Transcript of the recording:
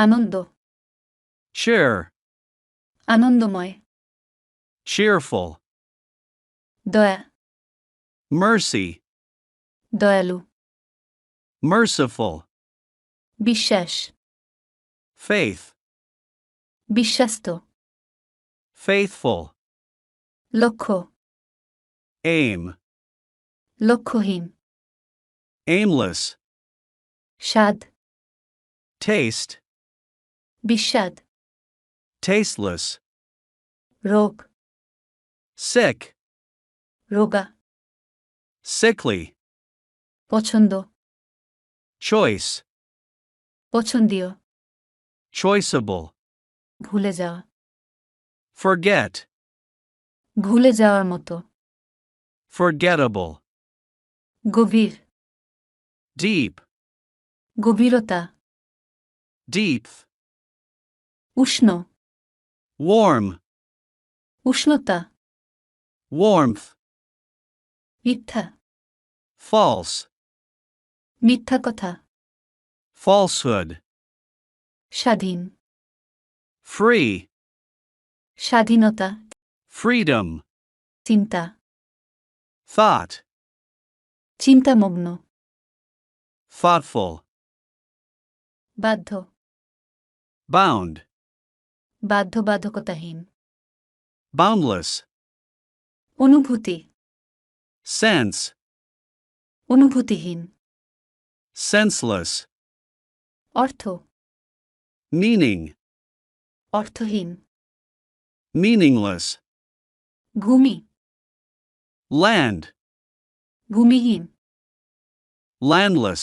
আনন্দ, cheer, আনন্দময়, cheerful, দয়া, mercy, দয়ালু, merciful, বিশ্বাস, faith, বিশ্বাস্ত, faithful, লক্ষ্য, aim, লক্ষ্যহীন, aimless, স্বাদ, taste, বিস্বাদ, tasteless, রোগ, sick, রোগা, sickly, পছন্দ, choice, পছন্দীয়, choiceable, ভুলে যাওয়া, forget, ভুলে যাওয়ার মতো, forgettable, গভীর, deep, গভীরতা, depth, উষ্ণ, warm, উষ্ণতা, warmth, মিথ্যা, false, মিথ্যা কথা, falsehood, স্বাধীন, free, স্বাধীনতা, freedom, চিন্তা, thought, চিন্তামগ্ন, thoughtful, বাধ্য, bound, বাধ্যবাধকতাহীন, boundless, অনুভূতি, sense, অনুভূতিহীন, senseless, অর্থ, meaning, অর্থহীন, meaningless, ভূমি, land, ভূমিহীন, landless,